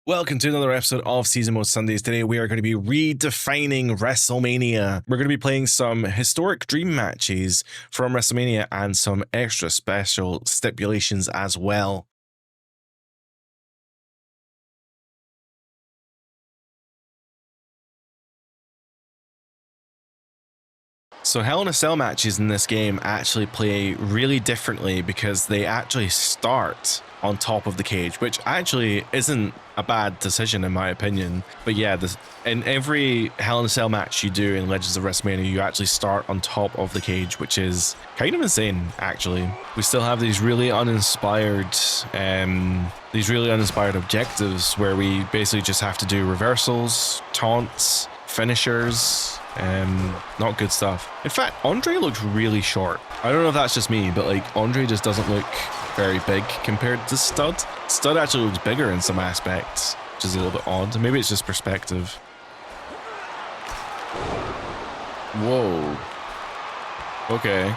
Welcome to another episode of Season Mode Sundays. Today we are going to be redefining WrestleMania. We're going to be playing some historic dream matches from WrestleMania and some extra special stipulations as well. So Hell in a Cell matches in this game actually play really differently because they actually start on top of the cage, which actually isn't a bad decision in my opinion. But yeah, in every Hell in a Cell match you do in Legends of WrestleMania, you actually start on top of the cage, which is kind of insane actually. We still have these really uninspired objectives where we basically just have to do reversals, taunts, finishers. Not good stuff. In fact, Andre looks really short. I don't know if that's just me, but like Andre just doesn't look very big compared to Stud. Stud actually looks bigger in some aspects, which is a little bit odd. Maybe it's just perspective. Whoa. Okay.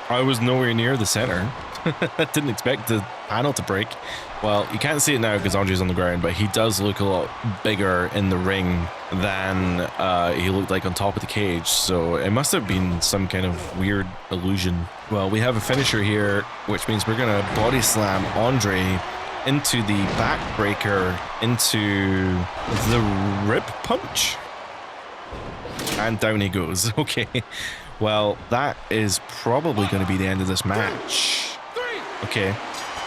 I was nowhere near the center. I didn't expect the panel to break. Well, you can't see it now because Andre's on the ground, but he does look a lot bigger in the ring than he looked like on top of the cage. So it must have been some kind of weird illusion. Well, we have a finisher here, which means we're going to body slam Andre into the backbreaker, into the rib punch. And down he goes. Okay. Well, that is probably going to be the end of this match. Okay.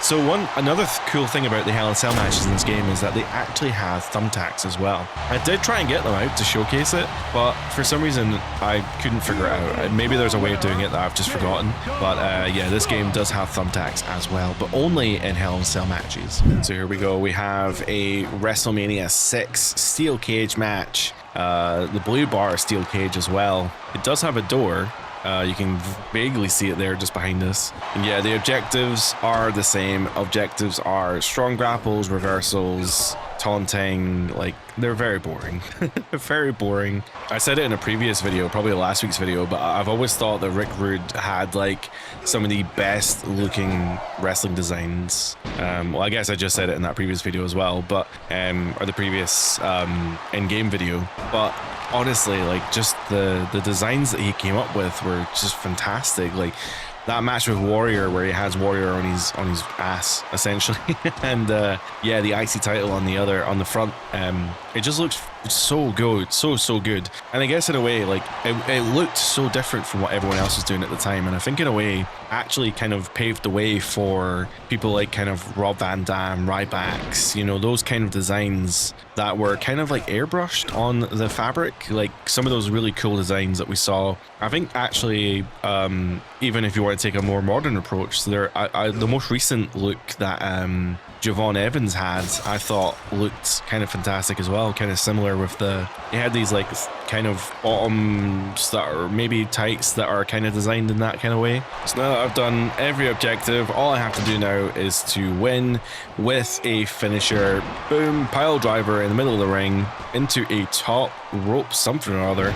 So another cool thing about the Hell in a Cell matches in this game is that they actually have thumbtacks as well. I did try and get them out to showcase it, but for some reason I couldn't figure it out. Maybe there's a way of doing it that I've just forgotten. But yeah, this game does have thumbtacks as well, but only in Hell in a Cell matches. So here we go. We have a WrestleMania 6 steel cage match. The blue bar steel cage as well. It does have a door. You can vaguely see it there just behind us. And yeah, the objectives are the same. Objectives are strong grapples, reversals, taunting. Like, they're very boring. Very boring. I said it in a previous video, probably last week's video, but I've always thought that Rick Rude had like some of the best looking wrestling designs. Well, I guess I just said it in that previous video as well, but or the previous in-game video. But honestly, like, just the designs that he came up with were just fantastic. Like that match with Warrior where he has Warrior on his ass essentially, and yeah, the IC title on the front. It just looks so good, so good. And I guess in a way, like it looked so different from what everyone else was doing at the time, and I think in a way actually kind of paved the way for people like kind of Rob Van Dam, Ryback's, you know, those kind of designs that were kind of like airbrushed on the fabric, like some of those really cool designs that we saw. I think actually, even if you want to take a more modern approach, the most recent look that Javon Evans had, I thought looked kind of fantastic as well, kind of similar with he had these like kind of bottoms that are maybe tights that are kind of designed in that kind of way. So now that I've done every objective, all I have to do now is to win with a finisher. Boom, pile driver in the middle of the ring into a top rope something or other.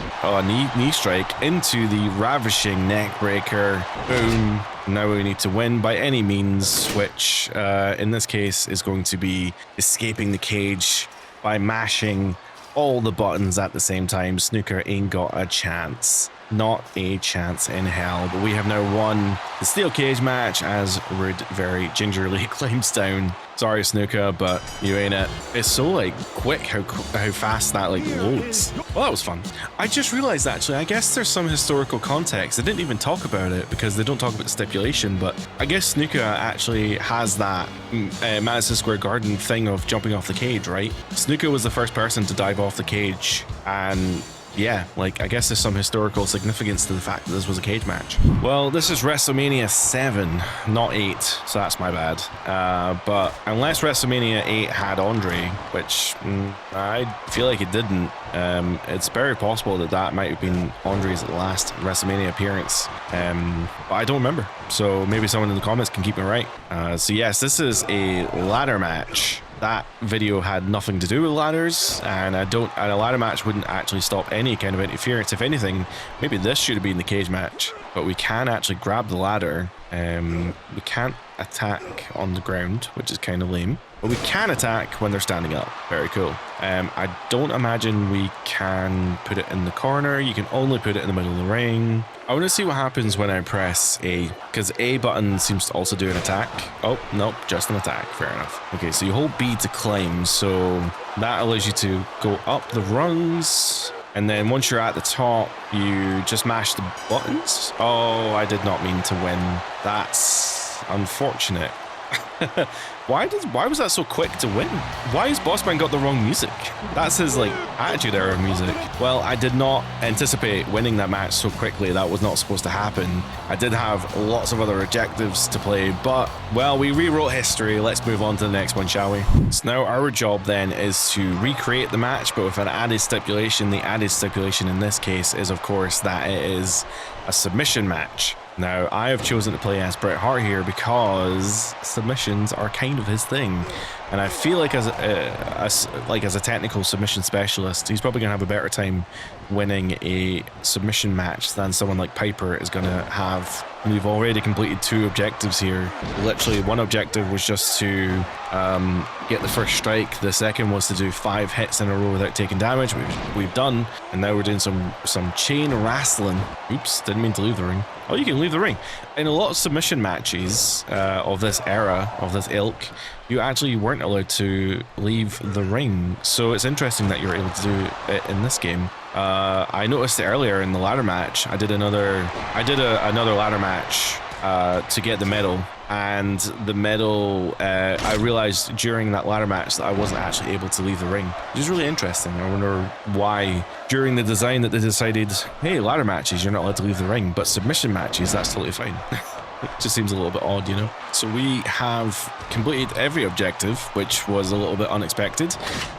Knee strike into the ravishing neck breaker. Boom. Now we need to win by any means, which in this case is going to be escaping the cage by mashing all the buttons at the same time. Snooker ain't got a chance. Not a chance in hell. But we have now won the steel cage match as Rude very gingerly climbs down. Sorry, Snooker, but you ain't it. It's so like quick how fast that like loads. Well, that was fun. I just realized actually, I guess there's some historical context. They didn't even talk about it because they don't talk about the stipulation, but I guess Snooker actually has that Madison Square Garden thing of jumping off the cage, right? Snooker was the first person to dive off the cage, and yeah, like, I guess there's some historical significance to the fact that this was a cage match. Well, this is WrestleMania 7, not 8, so that's my bad. But unless WrestleMania 8 had Andre, which I feel like it didn't, it's very possible that might have been Andre's last WrestleMania appearance. But I don't remember, so maybe someone in the comments can keep me right. So yes, this is a ladder match. That video had nothing to do with ladders, and a ladder match wouldn't actually stop any kind of interference. If anything, maybe this should have been the cage match, but we can actually grab the ladder We can't attack on the ground, which is kind of lame. But we can attack when they're standing up. Very cool. I don't imagine we can put it in the corner. You can only put it in the middle of the ring. I want to see what happens when I press A, because A button seems to also do an attack. Oh, nope, just an attack. Fair enough. Okay, so you hold B to climb, so that allows you to go up the rungs. And then once you're at the top, you just mash the buttons. Oh, I did not mean to win. That's unfortunate. Why was that so quick to win? Why has Bossman got the wrong music? That's his like attitude era of music. Well, I did not anticipate winning that match so quickly. That was not supposed to happen. I did have lots of other objectives to play, but well, we rewrote history. Let's move on to the next one, shall we? So now our job then is to recreate the match, but with an added stipulation. The added stipulation in this case is, of course, that it is a submission match. Now, I have chosen to play as Bret Hart here because submissions are kind of his thing. And I feel like as a technical submission specialist, he's probably going to have a better time winning a submission match than someone like Piper is going to have. And we've already completed 2 objectives here. Literally, one objective was just to get the first strike. The second was to do 5 hits in a row without taking damage, which we've done. And now we're doing some chain wrestling. Oops, didn't mean to leave the ring. Oh, you can leave the ring. In a lot of submission matches of this era, of this ilk, you actually weren't allowed to leave the ring. So it's interesting that you're able to do it in this game. I noticed it earlier in the ladder match. I did another ladder match to get the medal, and the medal, I realized during that ladder match that I wasn't actually able to leave the ring, which is really interesting. I wonder why during the design that they decided, hey, ladder matches, you're not allowed to leave the ring, but submission matches, that's totally fine. It just seems a little bit odd, you know? So we have completed every objective, which was a little bit unexpected.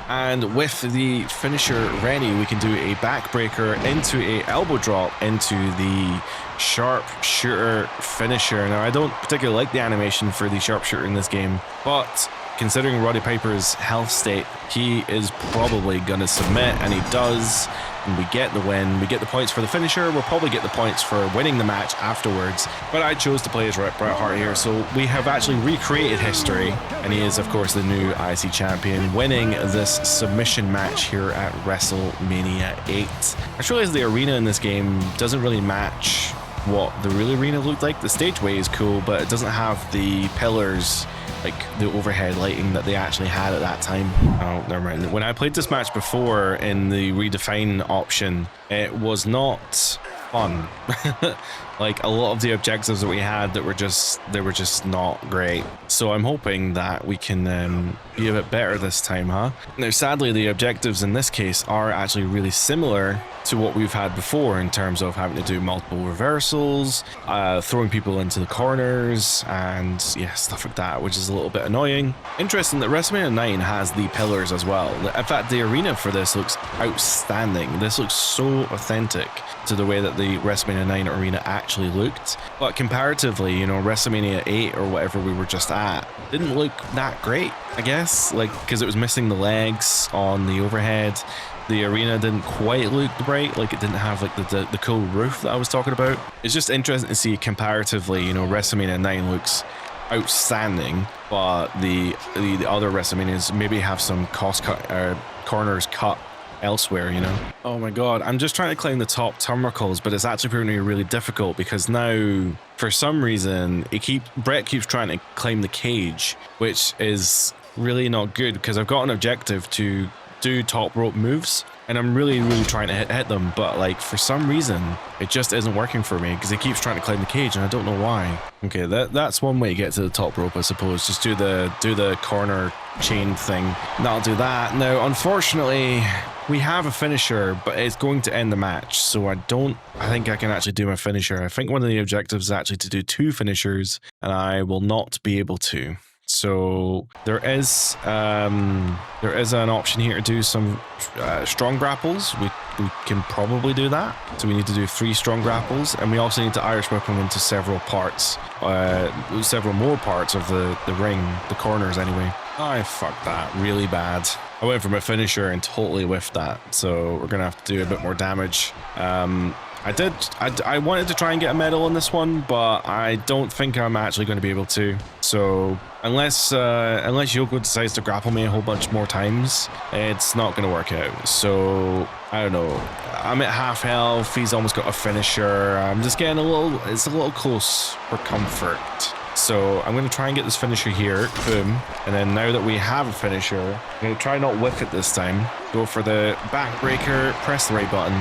And with the finisher ready, we can do a backbreaker into a elbow drop into the sharpshooter finisher. Now, I don't particularly like the animation for the sharpshooter in this game, but considering Roddy Piper's health state, he is probably going to submit, and he does. And we get the win. We get the points for the finisher. We'll probably get the points for winning the match afterwards. But I chose to play as Bret Hart here, so we have actually recreated history. And he is, of course, the new IC champion, winning this submission match here at WrestleMania 8. I just realized the arena in this game doesn't really match what the real arena looked like. The stageway is cool, but it doesn't have the pillars, like the overhead lighting that they actually had at that time. Oh, never mind. When I played this match before in the Redefine option, it was not fun. Like a lot of the objectives that we had they were just not great. So I'm hoping that we can be a bit better this time, huh? Now, sadly, the objectives in this case are actually really similar to what we've had before in terms of having to do multiple reversals, throwing people into the corners, and yeah, stuff like that, which is a little bit annoying. Interesting that WrestleMania 9 has the pillars as well. In fact, the arena for this looks outstanding. This looks so authentic to the way that the WrestleMania 9 arena actually looked. But comparatively, you know, WrestleMania 8 or whatever we were just at didn't look that great, I guess, like because it was missing the legs on the overhead. The arena didn't quite look right, like it didn't have like the cool roof that I was talking about. It's just interesting to see comparatively, you know, WrestleMania 9 looks outstanding, but the other WrestleManias maybe have some corners cut elsewhere, you know. Oh my god, I'm just trying to climb the top turnbuckles, but it's actually proving to be really difficult because now, for some reason, Bret keeps trying to climb the cage, which is really not good because I've got an objective to do top rope moves, and I'm really trying to hit them, but like for some reason it just isn't working for me because he keeps trying to climb the cage and I don't know why. Okay, that's one way to get to the top rope, I suppose. Just do the corner chain thing. That'll do that. Now, unfortunately, we have a finisher, but it's going to end the match, so I think I can actually do my finisher. I think one of the objectives is actually to do 2 finishers, and I will not be able to. So there is an option here to do some strong grapples. We can probably do that. So we need to do 3 strong grapples, and we also need to Irish whip him into several more parts of the ring, the corners anyway. I fucked that really bad. I went for my finisher and totally whiffed that, so we're gonna have to do a bit more damage. I wanted to try and get a medal on this one, but I don't think I'm actually going to be able to. So unless Yoko decides to grapple me a whole bunch more times, it's not going to work out. So I don't know. I'm at half health. He's almost got a finisher. I'm just getting it's a little close for comfort. So I'm going to try and get this finisher here, boom, and then now that we have a finisher, I'm going to try not whiff it this time, go for the backbreaker, press the right button,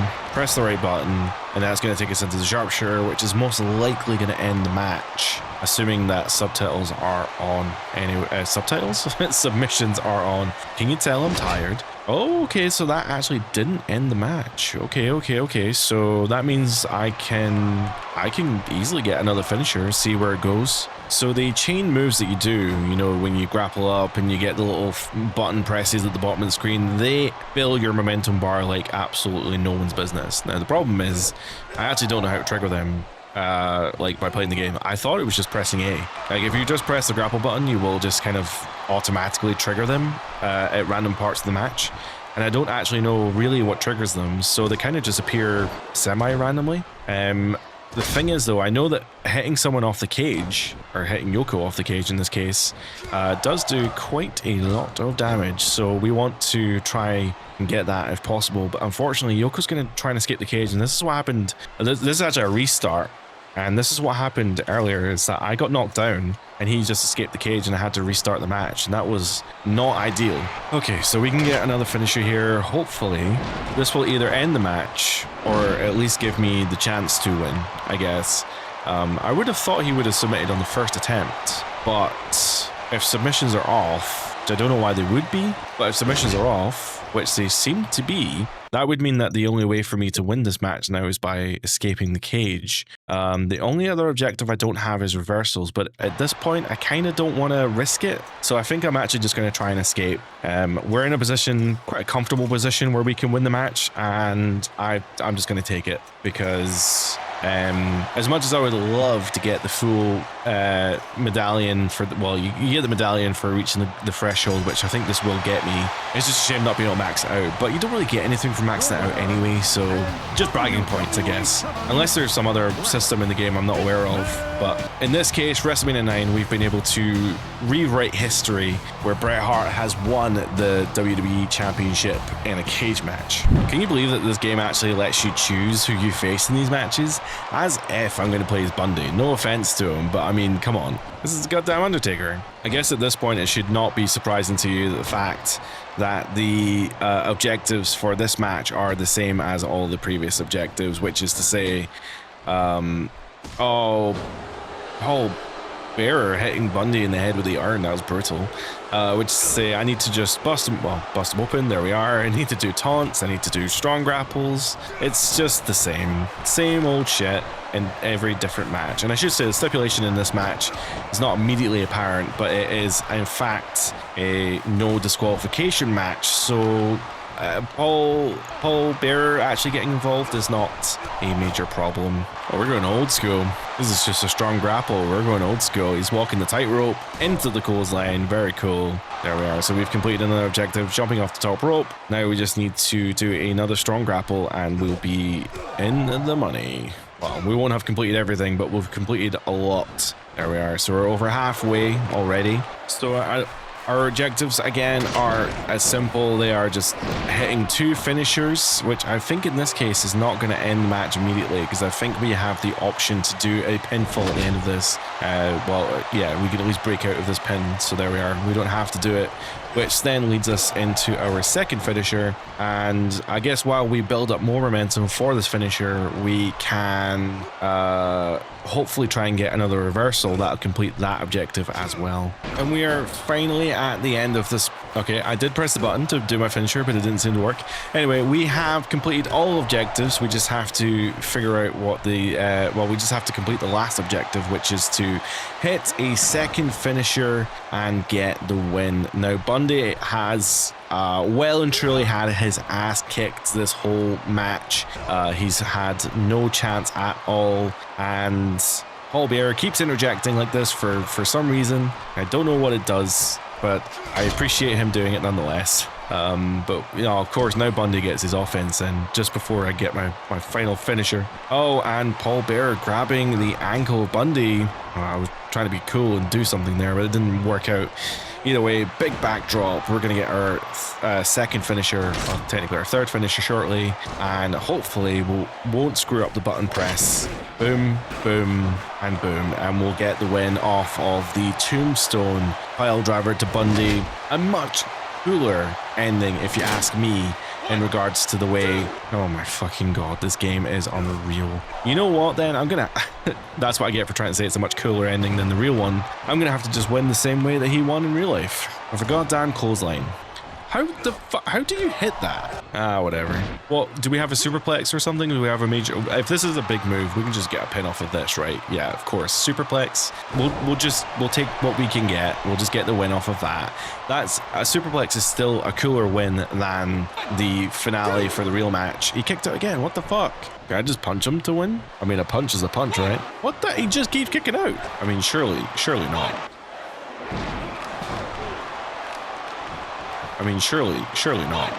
and that's going to take us into the sharpshooter, which is most likely going to end the match, assuming that subtitles are on. Anyway, submissions are on. Can you tell I'm tired? Oh, okay, so that actually didn't end the match. Okay. So that means I can easily get another finisher, see where it goes. So the chain moves that you do, you know, when you grapple up and you get the little button presses at the bottom of the screen, they fill your momentum bar like absolutely no one's business. Now, the problem is I actually don't know how to trigger them. Like by playing the game. I thought it was just pressing A. Like if you just press the grapple button, you will just kind of automatically trigger them at random parts of the match. And I don't actually know really what triggers them, so they kind of just appear semi-randomly. The thing is though, I know that hitting someone off the cage, or hitting Yoko off the cage in this case, does do quite a lot of damage, so we want to try and get that if possible. But unfortunately, Yoko's going to try and escape the cage, and this is what happened. This is actually a restart. And this is what happened earlier, is that I got knocked down and he just escaped the cage and I had to restart the match, and that was not ideal. Okay, so we can get another finisher here. Hopefully this will either end the match or at least give me the chance to win, I guess. I would have thought he would have submitted on the first attempt, but if submissions are off, which I don't know why they would be, but if submissions are off, which they seem to be, that would mean that the only way for me to win this match now is by escaping the cage. The only other objective I don't have is reversals, but at this point I kind of don't want to risk it, so I think I'm actually just going to try and escape. We're in a position, quite a comfortable position, where we can win the match, and I'm just going to take it, because as much as I would love to get the full medallion for you get the medallion for reaching the threshold, which I think this will get me. It's just a shame not being able to max it out, but you don't really get anything from maxing it out anyway, so just bragging points, I guess, unless there's some other system in the game I'm not aware of. But in this case, WrestleMania 9, we've been able to rewrite history where Bret Hart has won the WWE Championship in a cage match. Can you believe that this game actually lets you choose who you face in these matches? As if I'm going to play as Bundy. No offense to him, but I mean, come on. This is the goddamn Undertaker. I guess at this point it should not be surprising to you the fact that the objectives for this match are the same as all the previous objectives, which is to say, Paul Bearer hitting Bundy in the head with the iron, that was brutal. Which is to say, I need to just bust him open, there we are. I need to do taunts, I need to do strong grapples. It's just the same old shit in every different match. And I should say the stipulation in this match is not immediately apparent, but it is in fact a no disqualification match, so Paul Bearer actually getting involved is not a major problem. Oh, we're going old school. This is just a strong grapple. We're going old school. He's walking the tightrope into the clothesline. Very cool. There we are. So we've completed another objective, jumping off the top rope. Now we just need to do another strong grapple and we'll be in the money. Well, we won't have completed everything, but we've completed a lot. There we are. So we're over halfway already. So our objectives, again, are as simple. They are just hitting 2 finishers, which I think in this case is not going to end the match immediately, because I think we have the option to do a pinfall at the end of this. Yeah, we can at least break out of this pin, so there we are. We don't have to do it, which then leads us into our second finisher. And I guess while we build up more momentum for this finisher, we can hopefully try and get another reversal that'll complete that objective as well. And we are finally at the end of this. Okay, I did press the button to do my finisher, but it didn't seem to work. Anyway, we have completed all objectives. We just have to figure out what the we just have to complete the last objective, which is to hit a second finisher and get the win. Now, Bundy has well and truly had his ass kicked this whole match. He's had no chance at all, and Paul Bearer keeps interjecting like this for some reason. I don't know what it does, but I appreciate him doing it nonetheless. But, you know, of course, now Bundy gets his offense in just before I get my final finisher. Oh, and Paul Bearer grabbing the ankle of Bundy. I was trying to be cool and do something there, but it didn't work out. Either way, big backdrop. We're going to get our second finisher, well, technically our third finisher shortly, and hopefully won't screw up the button press. Boom, boom, and boom, and we'll get the win off of the tombstone pile driver to Bundy. A much cooler ending, if you ask me, in regards to the way, oh my fucking god, this game is unreal. You know what then, I'm gonna, that's what I get for trying to say it's a much cooler ending than the real one. I'm gonna have to just win the same way that he won in real life. With a goddamn clothesline. How do you hit that? Ah, whatever. Well, do we have a superplex or something? Do we have a major? If this is a big move, we can just get a pin off of this, right? Yeah, of course. Superplex. We'll take what we can get. We'll just get the win off of that. That's a superplex is still a cooler win than the finale for the real match. He kicked out again. What the fuck? Can I just punch him to win? I mean, a punch is a punch, right? What the? He just keeps kicking out. I mean, surely not. I mean, surely not.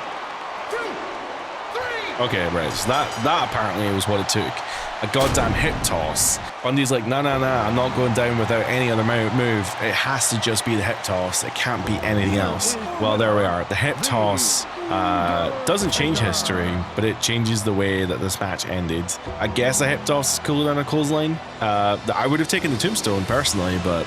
Okay, right, so that apparently was what it took. A goddamn hip toss. Bundy's like, nah, I'm not going down without any other move. It has to just be the hip toss. It can't be anything else. Well, there we are. The hip toss doesn't change history, but it changes the way that this match ended. I guess a hip toss is cooler than a clothesline. I would have taken the tombstone personally, but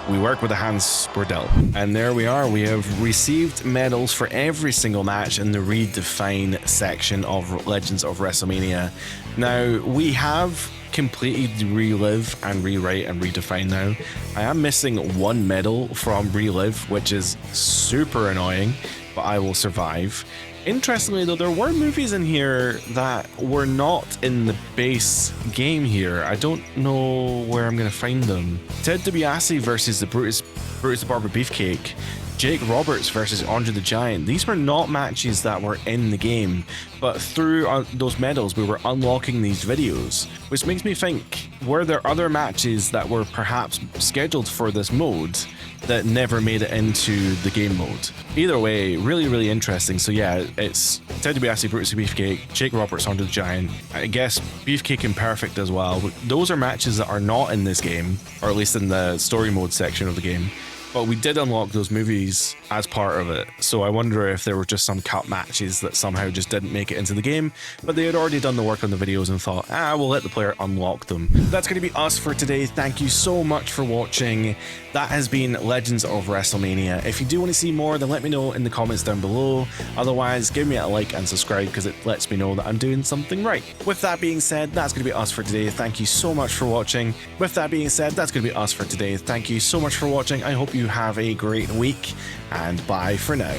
we work with the hands we're dealt. And there we are. We have received medals for every single match in the Redefine section of Legends of WrestleMania. Now, we have completed Relive and Rewrite and Redefine now. I am missing one medal from Relive, which is super annoying, but I will survive. Interestingly though, there were movies in here that were not in the base game here. I don't know where I'm going to find them. Ted DiBiase versus the Brutus the Barber Beefcake. Jake Roberts versus Andre the Giant. These were not matches that were in the game, but through those medals we were unlocking these videos, which makes me think, were there other matches that were perhaps scheduled for this mode that never made it into the game mode? Either way, really interesting. So yeah, it's Ted DiBiase, Brutus the Beefcake, Jake Roberts, Andre the Giant, I guess Beefcake and Perfect as well. Those are matches that are not in this game, or at least in the story mode section of the game. But we did unlock those movies as part of it, so I wonder if there were just some cut matches that somehow just didn't make it into the game, but they had already done the work on the videos and thought, we'll let the player unlock them. That's going to be us for today. Thank you so much for watching. That has been Legends of WrestleMania. If you do want to see more, then let me know in the comments down below. Otherwise, give me a like and subscribe because it lets me know that I'm doing something right. With that being said, that's going to be us for today. Thank you so much for watching. With that being said, that's going to be us for today. Thank you so much for watching. I hope you have a great week, and bye for now.